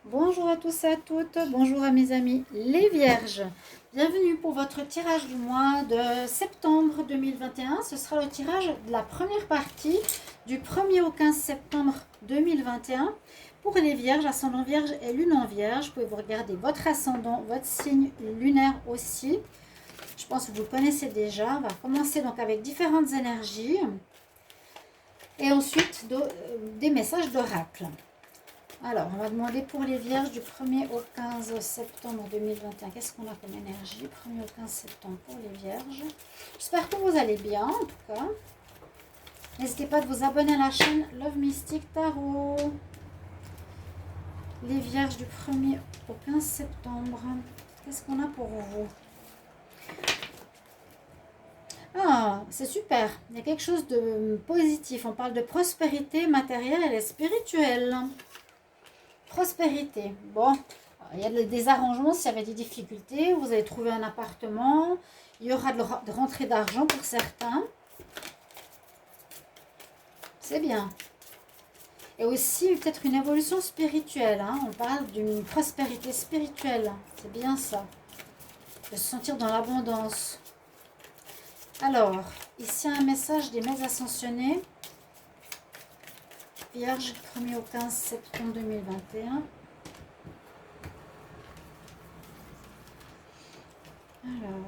Bonjour à tous et à toutes, bonjour à mes amis les Vierges. Bienvenue pour votre tirage du mois de septembre 2021. Ce sera le tirage de la première partie du 1er au 15 septembre 2021. Pour les Vierges, ascendant Vierge et lune en Vierge, vous pouvez vous regarder votre ascendant, votre signe lunaire aussi. Je pense que vous le connaissez déjà. On va commencer donc avec différentes énergies et ensuite des messages d'oracle. Alors, on va demander pour les Vierges du 1er au 15 septembre 2021. Qu'est-ce qu'on a comme énergie 1er au 15 septembre pour les Vierges. J'espère que vous allez bien, en tout cas. N'hésitez pas de vous abonner à la chaîne Love Mystic Tarot. Les Vierges du 1er au 15 septembre. Qu'est-ce qu'on a pour vous? Ah, c'est super. Il y a quelque chose de positif. On parle de prospérité matérielle et spirituelle. Prospérité. Bon, il y a des arrangements s'il y avait des difficultés. Vous allez trouver un appartement. Il y aura de rentrée d'argent pour certains. C'est bien. Et aussi peut-être une évolution spirituelle. Hein. On parle d'une prospérité spirituelle. C'est bien ça. De se sentir dans l'abondance. Alors, ici un message des mères ascensionnées. Vierge, 1er au 15 septembre 2021. Alors,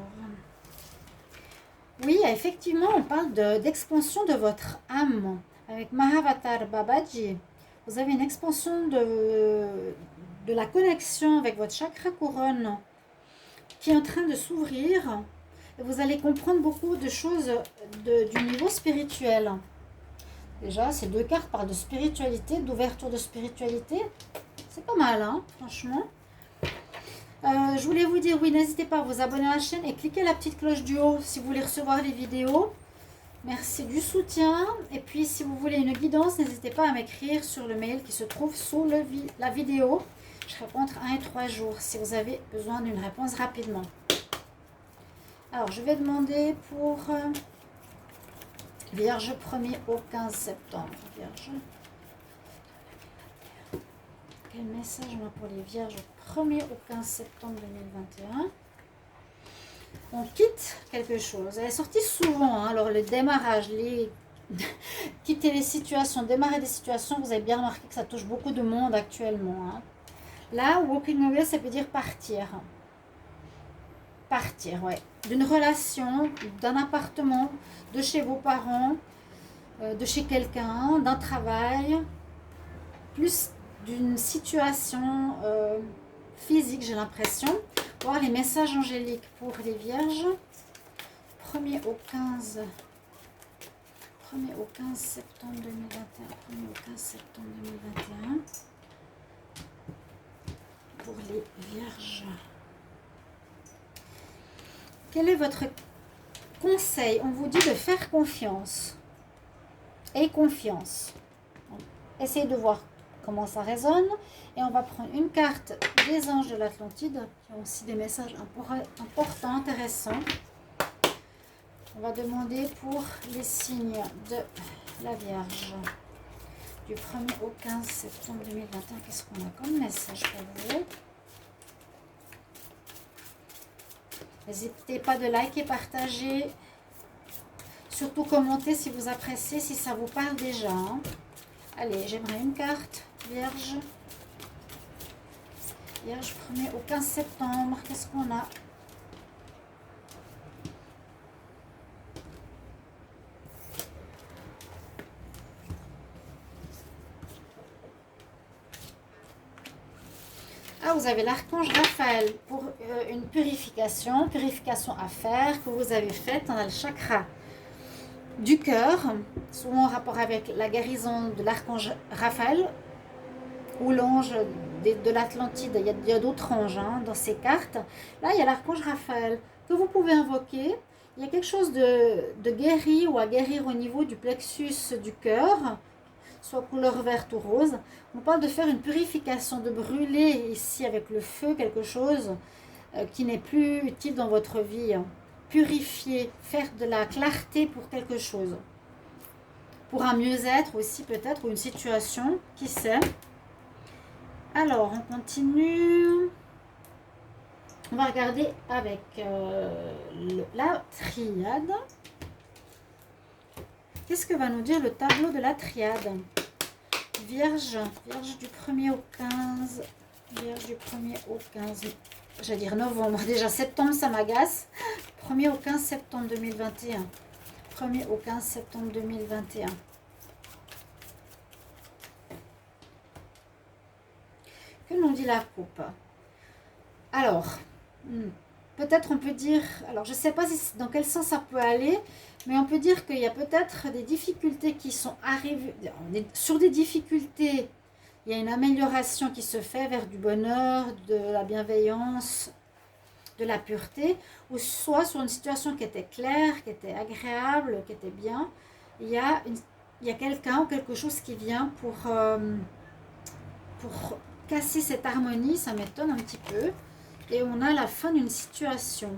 oui, effectivement, on parle d'expansion de votre âme. Avec Mahavatar Babaji, vous avez une expansion de la connexion avec votre chakra couronne qui est en train de s'ouvrir. Et vous allez comprendre beaucoup de choses du niveau spirituel. Déjà, ces deux cartes parlent de spiritualité, d'ouverture de spiritualité. C'est pas mal, hein, franchement. Je voulais vous dire, oui, n'hésitez pas à vous abonner à la chaîne et cliquez la petite cloche du haut si vous voulez recevoir les vidéos. Merci du soutien. Et puis, si vous voulez une guidance, n'hésitez pas à m'écrire sur le mail qui se trouve sous la vidéo. Je réponds entre 1 et 3 jours si vous avez besoin d'une réponse rapidement. Alors, je vais demander pour Vierge 1er au 15 septembre. Vierge. Quel message on a pour les Vierges 1er au 15 septembre 2021? On quitte quelque chose. Elle est sortie souvent. Hein, alors, le démarrage, quitter les situations, démarrer des situations, vous avez bien remarqué que ça touche beaucoup de monde actuellement. Hein. Là, walking away, ça veut dire partir. Partir, ouais. D'une relation, d'un appartement, de chez vos parents, de chez quelqu'un, d'un travail, plus d'une situation physique, j'ai l'impression. Voir les messages angéliques pour les Vierges. 1er au 15 septembre 2021. 1er au 15 septembre 2021. Pour les Vierges. Quel est votre conseil? On vous dit de faire confiance. Et confiance. Donc, essayez de voir comment ça résonne. Et on va prendre une carte des anges de l'Atlantide, qui ont aussi des messages importants, intéressants. On va demander pour les signes de la Vierge. Du 1er au 15 septembre 2021, qu'est-ce qu'on a comme message pour vous? N'hésitez pas de liker, partager. Surtout commenter si vous appréciez, si ça vous parle déjà. Hein. Allez, j'aimerais une carte, Vierge. Vierge 1er au 15 septembre. Qu'est-ce qu'on a? Ah, vous avez l'archange Raphaël pour une purification à faire que vous avez faite dans le chakra du cœur, souvent en rapport avec la guérison de l'archange Raphaël ou l'ange de l'Atlantide. Il y a d'autres anges hein, dans ces cartes. Là, il y a l'archange Raphaël que vous pouvez invoquer. Il y a quelque chose de guéri ou à guérir au niveau du plexus du cœur, soit couleur verte ou rose. On parle de faire une purification, de brûler ici avec le feu quelque chose qui n'est plus utile dans votre vie. Purifier, faire de la clarté pour quelque chose. Pour un mieux-être aussi peut-être, ou une situation, qui sait. Alors, on continue. On va regarder avec la triade. Qu'est-ce que va nous dire le tableau de la triade? Vierge, Vierge du 1er au 15. Vierge du 1er au 15. J'allais dire novembre. Déjà septembre, ça m'agace. 1er au 15 septembre 2021. 1er au 15 septembre 2021. Que nous dit la coupe? Alors, peut-être on peut dire, alors je ne sais pas dans quel sens ça peut aller, mais on peut dire qu'il y a peut-être des difficultés qui sont arrivées, sur des difficultés, il y a une amélioration qui se fait vers du bonheur, de la bienveillance, de la pureté, ou soit sur une situation qui était claire, qui était agréable, qui était bien, il y a quelqu'un ou quelque chose qui vient pour casser cette harmonie, ça m'étonne un petit peu. Et on a la fin d'une situation.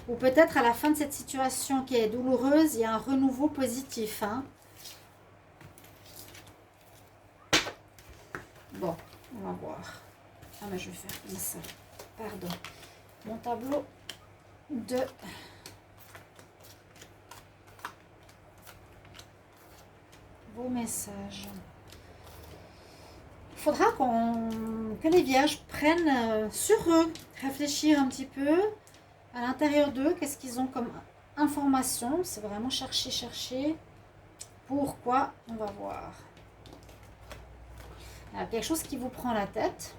Ou peut-être à la fin de cette situation qui est douloureuse, il y a un renouveau positif. Hein. Bon, on va voir. Ah mais je vais faire comme ça. Pardon. Mon tableau de... vos messages. Il faudra que les vierges prennent sur eux, réfléchir un petit peu à l'intérieur d'eux, qu'est-ce qu'ils ont comme information. C'est vraiment chercher. Pourquoi? On va voir. Il y a quelque chose qui vous prend la tête,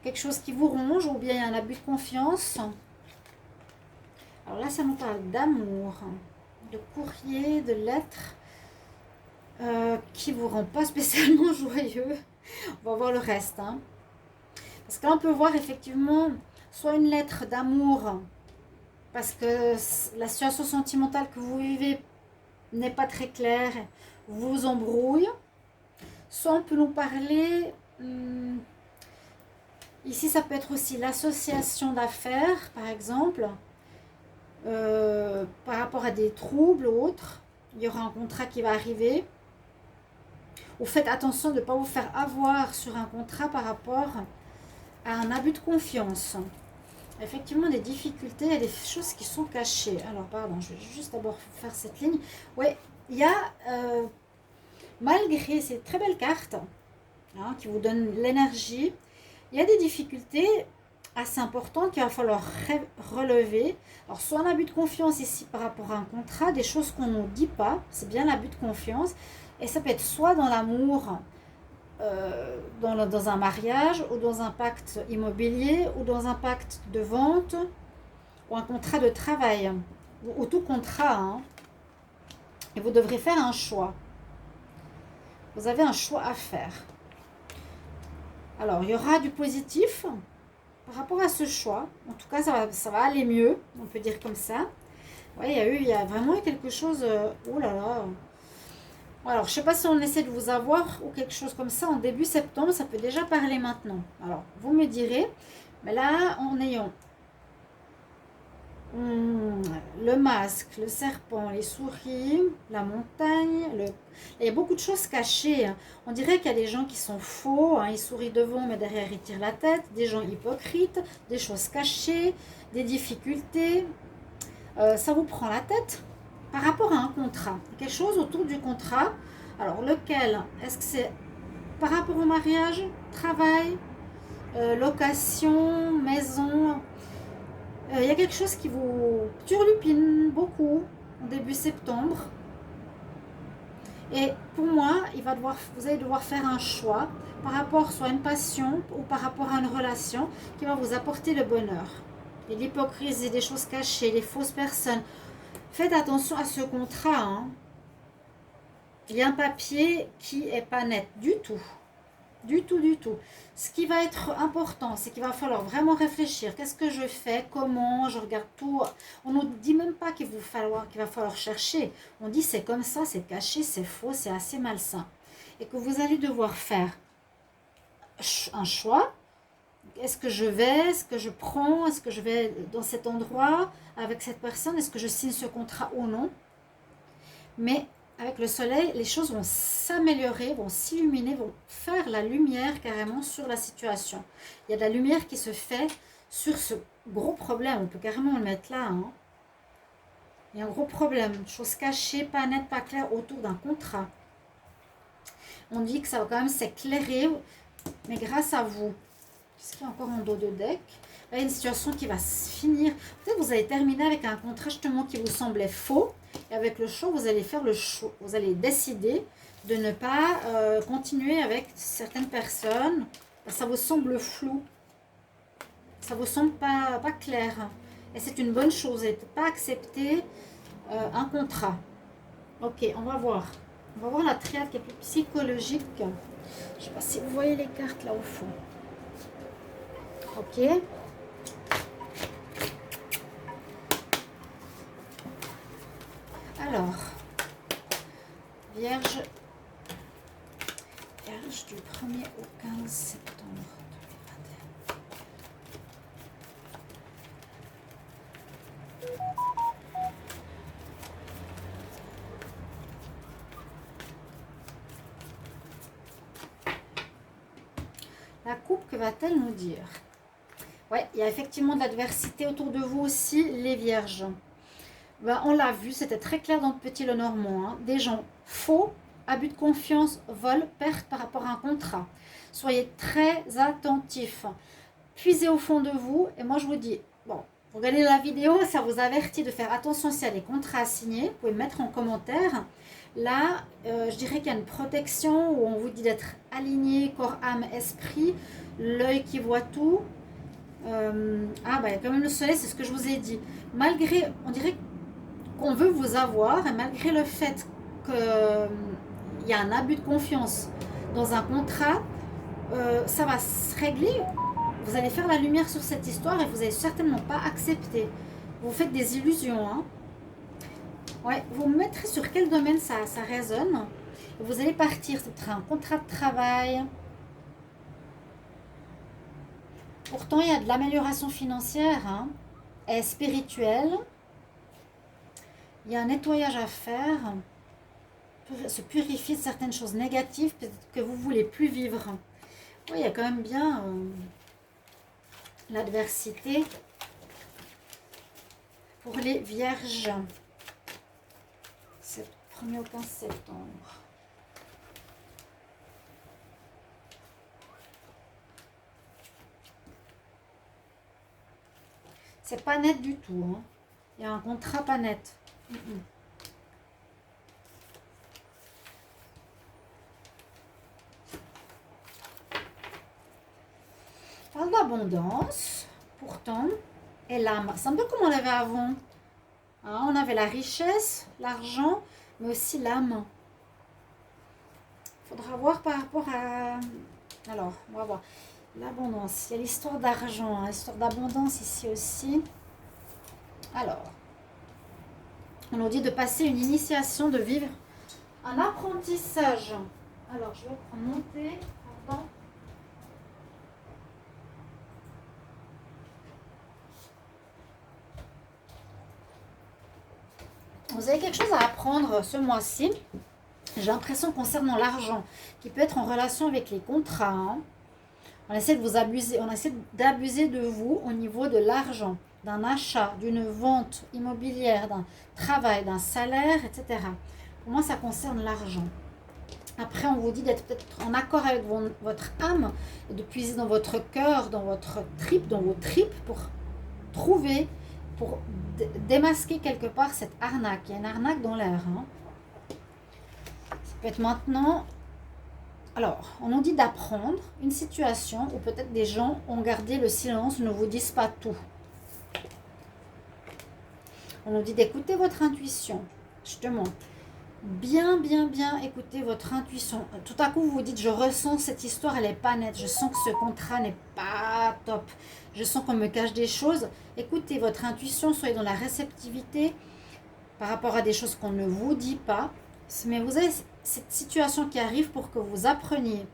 quelque chose qui vous ronge, ou bien il y a un abus de confiance. Alors là, ça nous parle d'amour, de courrier, de lettres qui ne vous rend pas spécialement joyeux. On va voir le reste. Hein. Parce que là, on peut voir effectivement soit une lettre d'amour, parce que la situation sentimentale que vous vivez n'est pas très claire, vous embrouille. Soit on peut nous parler, ici ça peut être aussi l'association d'affaires, par exemple, par rapport à des troubles ou autres. Il y aura un contrat qui va arriver. Ou faites attention de ne pas vous faire avoir sur un contrat par rapport à un abus de confiance. Effectivement, des difficultés, il y a des choses qui sont cachées. Alors, pardon, je vais juste d'abord faire cette ligne. Oui, il y a, malgré ces très belles cartes, hein, qui vous donnent l'énergie, il y a des difficultés assez importantes qu'il va falloir relever. Alors, soit un abus de confiance ici par rapport à un contrat, des choses qu'on ne dit pas, c'est bien l'abus de confiance. Et ça peut être soit dans l'amour, dans un mariage, ou dans un pacte immobilier, ou dans un pacte de vente, ou un contrat de travail, ou tout contrat. Hein. Et vous devrez faire un choix. Vous avez un choix à faire. Alors, il y aura du positif par rapport à ce choix. En tout cas, ça va aller mieux, on peut dire comme ça. Ouais, il y a vraiment quelque chose... oh là là. Alors, je ne sais pas si on essaie de vous avoir ou quelque chose comme ça en début septembre, ça peut déjà parler maintenant. Alors, vous me direz, mais là, en ayant le masque, le serpent, les souris, la montagne, il y a beaucoup de choses cachées. Hein. On dirait qu'il y a des gens qui sont faux, hein, ils sourient devant, mais derrière, ils tirent la tête, des gens hypocrites, des choses cachées, des difficultés. Ça vous prend la tête. Par rapport à un contrat, quelque chose autour du contrat, alors lequel? Est-ce que c'est par rapport au mariage, travail, location, maison? Il y a quelque chose qui vous turlupine beaucoup au début septembre. Et pour moi, vous allez devoir faire un choix par rapport soit à une passion ou par rapport à une relation qui va vous apporter le bonheur. Et l'hypocrisie, des choses cachées, les fausses personnes. Faites attention à ce contrat. Hein. Il y a un papier qui n'est pas net du tout. Du tout. Ce qui va être important, c'est qu'il va falloir vraiment réfléchir. Qu'est-ce que je fais? Comment? Je regarde tout. On ne nous dit même pas qu'il va falloir chercher. On dit c'est comme ça, c'est caché, c'est faux, c'est assez malsain. Et que vous allez devoir faire un choix. Est-ce que je vais? Est-ce que je prends? Est-ce que je vais dans cet endroit avec cette personne? Est-ce que je signe ce contrat ou non? Mais avec le soleil, les choses vont s'améliorer, vont s'illuminer, vont faire la lumière carrément sur la situation. Il y a de la lumière qui se fait sur ce gros problème. On peut carrément le mettre là. Hein. Il y a un gros problème. Chose cachée, pas nette, pas claire autour d'un contrat. On dit que ça va quand même s'éclairer, mais grâce à vous. Qu'est-ce qu'il y a encore en dos de deck? Là, il y a une situation qui va se finir. Peut-être que vous allez terminer avec un contrat justement qui vous semblait faux. Et avec le show, vous allez faire le show. Vous allez décider de ne pas continuer avec certaines personnes. Ça vous semble flou. Ça vous semble pas clair. Et c'est une bonne chose. Vous n'êtes pas accepté un contrat. Ok, on va voir. On va voir la triade qui est plus psychologique. Je ne sais pas si vous voyez les cartes là au fond. Ok. Alors, Vierge du 1er au 15 septembre 2021. La coupe, que va-t-elle nous dire? Ouais, il y a effectivement de l'adversité autour de vous aussi, les vierges. Ben, on l'a vu, c'était très clair dans le Petit Lenormand. Hein. Des gens faux, abus de confiance, vol, perte par rapport à un contrat. Soyez très attentifs. Puisez au fond de vous. Et moi, je vous dis, bon, vous regardez la vidéo, ça vous avertit de faire attention s'il y a des contrats à signer. Vous pouvez le mettre en commentaire. Là, je dirais qu'il y a une protection où on vous dit d'être aligné, corps, âme, esprit, l'œil qui voit tout. Il y a quand même le soleil, c'est ce que je vous ai dit. Malgré, on dirait qu'on veut vous avoir, et malgré le fait qu'il y a un abus de confiance dans un contrat, ça va se régler. Vous allez faire la lumière sur cette histoire et vous n'allez certainement pas accepter. Vous faites des illusions. Hein. Ouais, vous mettrez sur quel domaine ça résonne. Vous allez partir, c'est un contrat de travail. Pourtant, il y a de l'amélioration financière hein, et spirituelle. Il y a un nettoyage à faire. Se purifier de certaines choses négatives que vous ne voulez plus vivre. Oui, il y a quand même bien l'adversité pour les vierges. C'est le 1er au 15 septembre. C'est pas net du tout. Hein. Il y a un contrat pas net. Parle d'abondance, pourtant, et l'âme. C'est un peu comme on l'avait avant. Hein, on avait la richesse, l'argent, mais aussi l'âme. Il faudra voir par rapport à... Alors, on va voir. L'abondance. Il y a l'histoire d'argent, hein, l'histoire d'abondance ici aussi. Alors, on nous dit de passer une initiation, de vivre un apprentissage. Alors, je vais prendre mon thé. Pardon. Vous avez quelque chose à apprendre ce mois-ci. J'ai l'impression concernant l'argent, qui peut être en relation avec les contrats. Hein. On essaie de vous abuser, on essaie d'abuser de vous au niveau de l'argent, d'un achat, d'une vente immobilière, d'un travail, d'un salaire, etc. Pour moi, ça concerne l'argent. Après, on vous dit d'être peut-être en accord avec votre âme, et de puiser dans votre cœur, dans votre tripe, dans vos tripes, pour trouver, pour démasquer quelque part cette arnaque. Il y a une arnaque dans l'air. Hein. Ça peut être maintenant... Alors, on nous dit d'apprendre une situation où peut-être des gens ont gardé le silence, ne vous disent pas tout. On nous dit d'écouter votre intuition. Justement, bien écouter votre intuition. Tout à coup, vous vous dites, je ressens cette histoire, elle n'est pas nette. Je sens que ce contrat n'est pas top. Je sens qu'on me cache des choses. Écoutez votre intuition, soyez dans la réceptivité par rapport à des choses qu'on ne vous dit pas. Mais vous avez cette situation qui arrive pour que vous appreniez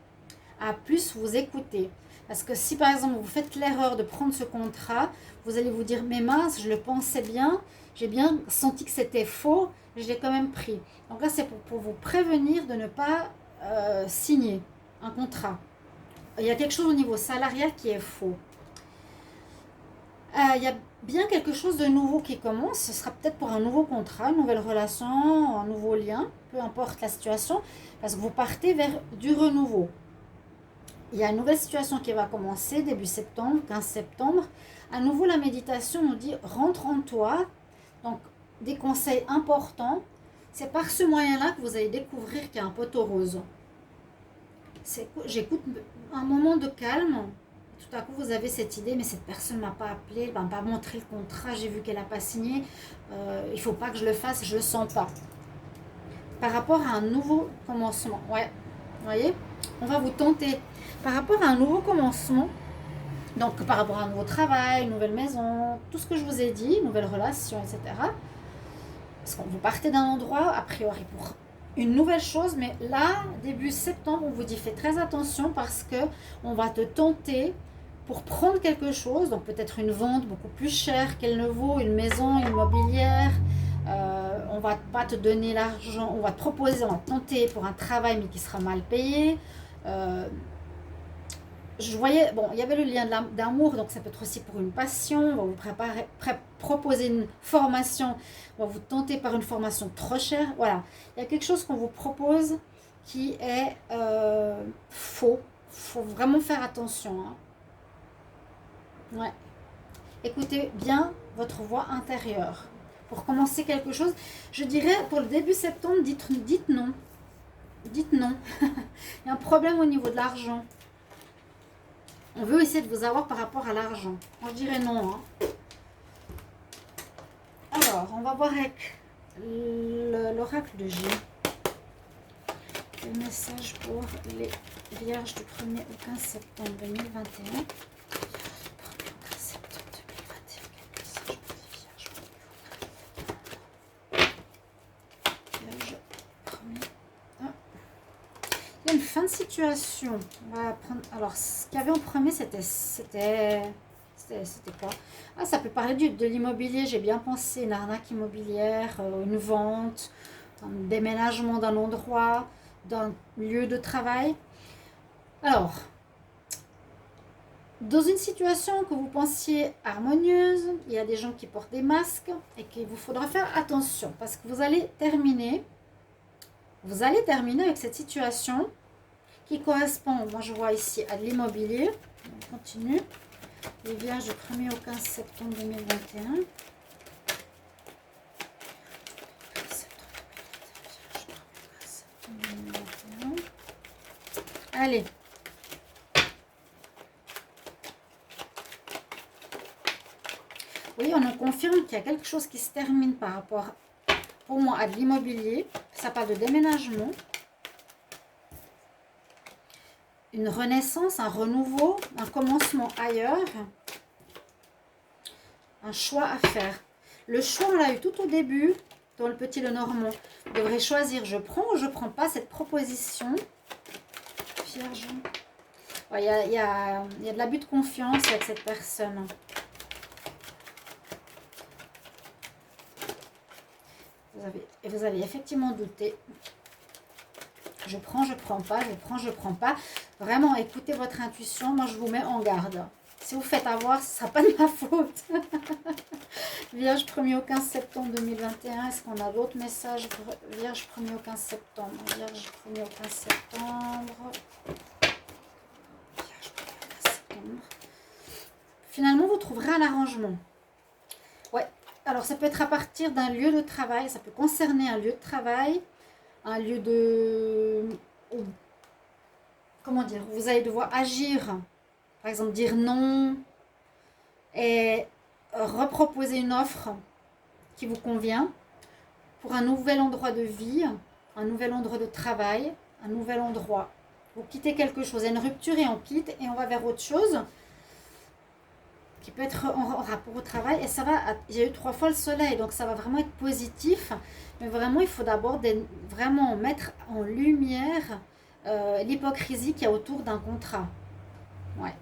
à plus vous écouter. Parce que si par exemple vous faites l'erreur de prendre ce contrat, vous allez vous dire mais mince, je le pensais bien, j'ai bien senti que c'était faux, je l'ai quand même pris. Donc là c'est pour vous prévenir de ne pas signer un contrat. Il y a quelque chose au niveau salarial qui est faux. Il y a bien quelque chose de nouveau qui commence. Ce sera peut-être pour un nouveau contrat, une nouvelle relation, un nouveau lien, peu importe la situation, parce que vous partez vers du renouveau. Il y a une nouvelle situation qui va commencer début septembre, 15 septembre. À nouveau, la méditation nous dit rentre en toi. Donc, des conseils importants. C'est par ce moyen-là que vous allez découvrir qu'il y a un poteau rose. J'écoute un moment de calme. Tout à coup, vous avez cette idée, mais cette personne ne m'a pas appelé, elle ne m'a pas montré le contrat, j'ai vu qu'elle n'a pas signé. Il ne faut pas que je le fasse, je ne le sens pas. Par rapport à un nouveau commencement, ouais, vous voyez, on va vous tenter. Par rapport à un nouveau commencement, donc par rapport à un nouveau travail, une nouvelle maison, tout ce que je vous ai dit, nouvelle relation, etc. Parce que vous partez d'un endroit, a priori, pour une nouvelle chose, mais là, début septembre, on vous dit fais très attention parce que on va te tenter pour prendre quelque chose, donc peut-être une vente beaucoup plus chère qu'elle ne vaut, une maison immobilière, on va pas te donner l'argent, on va te proposer, on va te tenter pour un travail mais qui sera mal payé. Je voyais, bon, il y avait le lien d'amour, donc ça peut être aussi pour une passion, on va vous proposer une formation, on va vous tenter par une formation trop chère, voilà. Il y a quelque chose qu'on vous propose qui est faux, il faut vraiment faire attention. Hein. Ouais. Écoutez bien votre voix intérieure. Pour commencer quelque chose, je dirais pour le début septembre, dites non. Dites non. Il y a un problème au niveau de l'argent. On veut essayer de vous avoir par rapport à l'argent. Moi, je dirais non. Hein. Alors, on va voir avec l'oracle de G. Le message pour les vierges du 1er au 15 septembre 2021. Une fin de situation. On va prendre. Alors, ce qu'il y avait en premier, c'était quoi? Ah, ça peut parler de l'immobilier. J'ai bien pensé une arnaque immobilière, une vente, un déménagement d'un endroit, d'un lieu de travail. Alors, dans une situation que vous pensiez harmonieuse, il y a des gens qui portent des masques et qu'il vous faudra faire attention parce que vous allez terminer avec cette situation qui correspond, moi je vois ici, à l'immobilier. On continue. Les vierges du 1er au 15 septembre 2021. Allez. Oui, on nous confirme qu'il y a quelque chose qui se termine par rapport, pour moi, à de l'immobilier. Ça parle de déménagement. Une renaissance, un renouveau, un commencement ailleurs, un choix à faire. Le choix, on l'a eu tout au début, dans le petit Lenormand. Vous devrez choisir, je prends ou je ne prends pas cette proposition. Vierge. Ouais, il y a de l'abus de confiance avec cette personne. Vous avez effectivement douté. Je prends, je prends pas, je prends, je prends pas. Vraiment, écoutez votre intuition. Moi, je vous mets en garde. Si vous faites avoir, ce ne sera pas de ma faute. Vierge 1er au 15 septembre 2021. Est-ce qu'on a d'autres messages? Vierge 1er au 15 septembre. Vierge 1er au 15 septembre. Vierge 1er au 15 septembre. Finalement, vous trouverez un arrangement. Ouais. Alors, ça peut être à partir d'un lieu de travail. Ça peut concerner un lieu de travail. Un lieu de... Comment dire? Vous allez devoir agir. Par exemple, dire non et reproposer une offre qui vous convient pour un nouvel endroit de vie, un nouvel endroit de travail, un nouvel endroit. Vous quittez quelque chose, il y a une rupture et on quitte et on va vers autre chose qui peut être en rapport au travail. Et ça va, j'ai eu 3 fois le soleil, donc ça va vraiment être positif. Mais vraiment, il faut d'abord vraiment mettre en lumière l'hypocrisie qu'il y a autour d'un contrat. Ouais.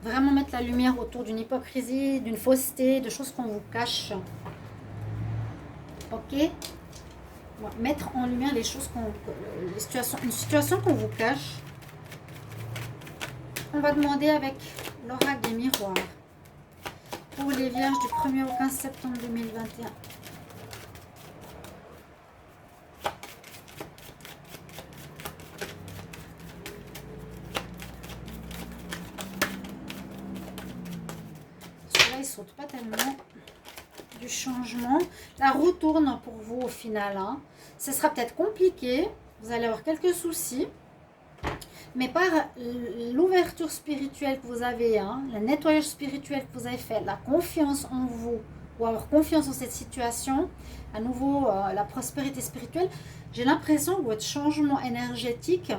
Vraiment mettre la lumière autour d'une hypocrisie, d'une fausseté, de choses qu'on vous cache. Ok? Mettre en lumière les choses une situation qu'on vous cache. On va demander avec l'oracle des miroirs pour les vierges du 1er au 15 septembre 2021. Celui-là, il saute pas tellement. Du changement. La roue tourne pour vous au final. Hein. Ce sera peut-être compliqué. Vous allez avoir quelques soucis. Mais par l'ouverture spirituelle que vous avez, hein, le nettoyage spirituel que vous avez fait, la confiance en vous, ou avoir confiance en cette situation, à nouveau la prospérité spirituelle, j'ai l'impression que votre changement énergétique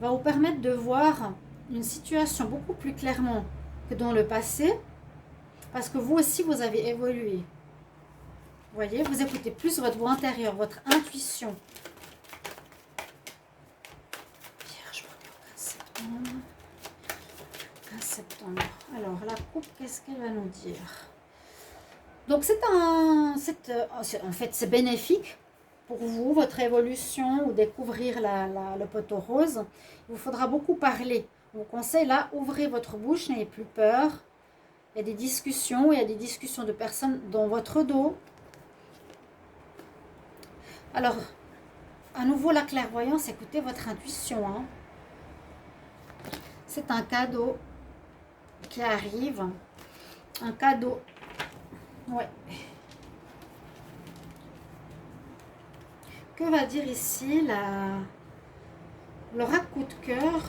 va vous permettre de voir une situation beaucoup plus clairement que dans le passé, parce que vous aussi, vous avez évolué. Vous voyez, vous écoutez plus votre voix intérieure, votre intuition. Vierge, 15 septembre. Alors, la coupe, qu'est-ce qu'elle va nous dire? Donc, en fait, c'est bénéfique pour vous, votre évolution, ou découvrir le poteau rose. Il vous faudra beaucoup parler. Je vous conseille, là, ouvrez votre bouche, n'ayez plus peur. Il y a des discussions, de personnes dans votre dos. Alors, à nouveau, la clairvoyance, écoutez votre intuition. Hein. C'est un cadeau qui arrive. Un cadeau. Ouais. Que va dire ici l'oracle coup de cœur?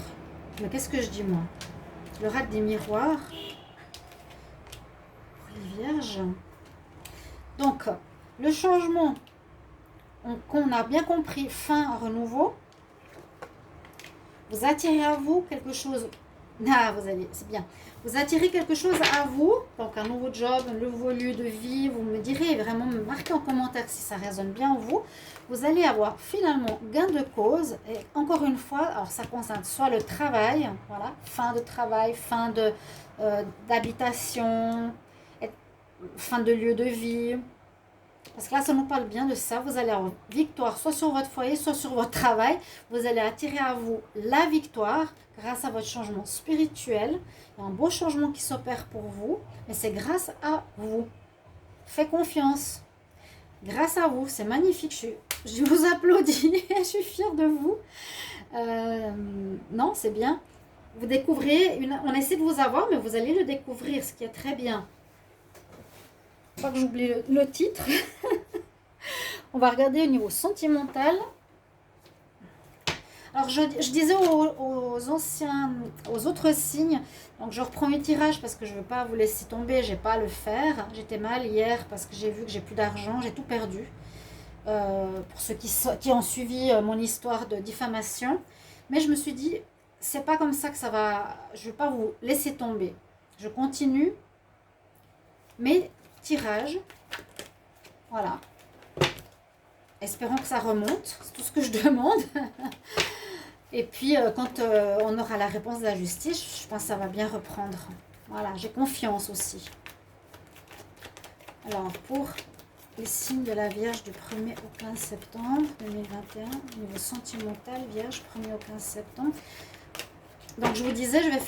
Mais qu'est-ce que je dis moi? L'oracle des miroirs. Pour les vierges. Donc, le changement qu'on a bien compris, fin, renouveau. Vous attirez à vous quelque chose. Ah, vous allez, c'est bien. Vous attirez quelque chose à vous, donc un nouveau job, un nouveau lieu de vie. Vous me direz, vraiment me marquez en commentaire si ça résonne bien en vous. Vous allez avoir finalement gain de cause. Et encore une fois, alors ça concerne soit le travail, voilà, fin de travail, fin d'habitation, fin de lieu de vie. Parce que là, ça nous parle bien de ça. Vous allez avoir victoire, soit sur votre foyer, soit sur votre travail. Vous allez attirer à vous la victoire grâce à votre changement spirituel. Il y a un beau changement qui s'opère pour vous. Mais c'est grâce à vous. Faites confiance. Grâce à vous. C'est magnifique. Je vous applaudis. Je suis fière de vous. Non, c'est bien. Vous découvrez. On essaie de vous avoir, mais vous allez le découvrir, ce qui est très bien. Pas que j'oublie le titre. On va regarder au niveau sentimental. Alors je disais aux autres signes, donc je reprends mes tirages parce que je ne veux pas vous laisser tomber, j'ai pas à le faire. J'étais mal hier parce que j'ai vu que j'ai plus d'argent, j'ai tout perdu. Pour ceux qui ont suivi mon histoire de diffamation. Mais je me suis dit, c'est pas comme ça que ça va, je ne vais pas vous laisser tomber. Je continue mes tirages. Voilà. Espérons que ça remonte, c'est tout ce que je demande. Et puis, quand on aura la réponse de la justice, je pense que ça va bien reprendre. Voilà, j'ai confiance aussi. Alors, pour les signes de la Vierge du 1er au 15 septembre 2021, niveau sentimental, Vierge, 1er au 15 septembre. Donc, je vous disais, je vais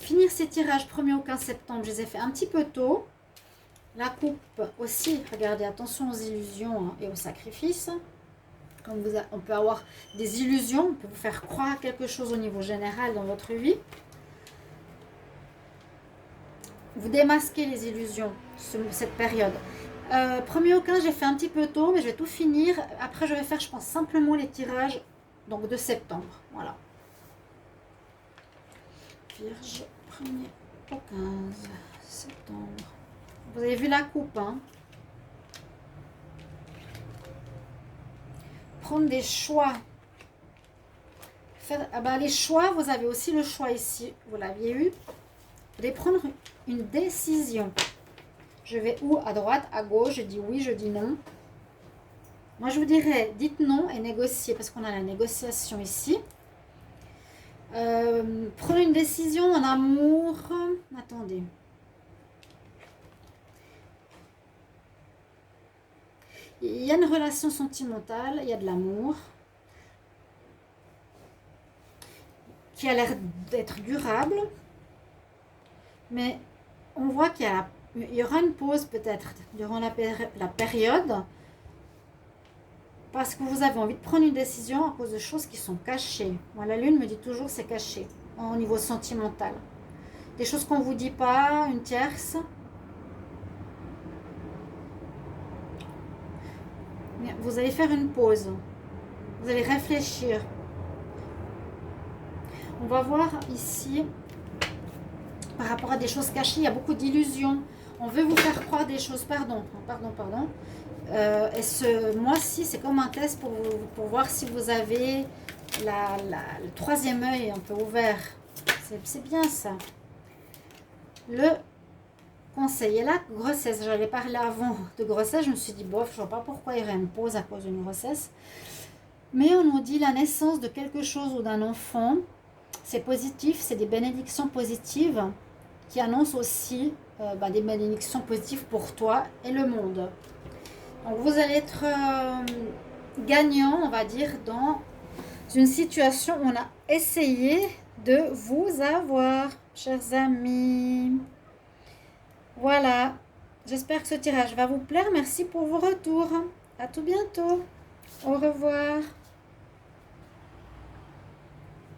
finir ces tirages 1er au 15 septembre. Je les ai fait un petit peu tôt. La coupe aussi, regardez, attention aux illusions hein, et aux sacrifices. Comme on peut avoir des illusions, on peut vous faire croire à quelque chose au niveau général dans votre vie. Vous démasquez les illusions, cette période. 1er au 15, j'ai fait un petit peu tôt, mais je vais tout finir. Après, je vais faire, je pense, simplement les tirages donc de septembre. Voilà. Vierge, 1er au 15 septembre. Vous avez vu la coupe, hein? Prendre des choix. Les choix, vous avez aussi le choix ici. Vous l'aviez eu. Vous allez prendre une décision. Je vais où? À droite, à gauche, je dis oui, je dis non. Moi, je vous dirais, dites non et négociez, parce qu'on a la négociation ici. Prenez une décision en amour. Attendez. Il y a une relation sentimentale, il y a de l'amour qui a l'air d'être durable, mais on voit qu'il y aura une pause peut-être durant la période parce que vous avez envie de prendre une décision à cause de choses qui sont cachées. Moi, la lune me dit toujours c'est caché au niveau sentimental. Des choses qu'on ne vous dit pas, une tierce. Vous allez faire une pause. Vous allez réfléchir. On va voir ici, par rapport à des choses cachées, il y a beaucoup d'illusions. On veut vous faire croire des choses. Pardon. Et ce mois-ci, c'est comme un test pour voir si vous avez le troisième œil un peu ouvert. C'est bien ça. Le conseil. Et la grossesse, j'avais parlé avant de grossesse, je me suis dit, bof, je ne vois pas pourquoi il y aurait une pause à cause d'une grossesse. Mais on nous dit la naissance de quelque chose ou d'un enfant, c'est positif, c'est des bénédictions positives qui annoncent aussi des bénédictions positives pour toi et le monde. Donc vous allez être gagnant, on va dire, dans une situation où on a essayé de vous avoir, chers amis. Voilà, j'espère que ce tirage va vous plaire. Merci pour vos retours. À tout bientôt. Au revoir.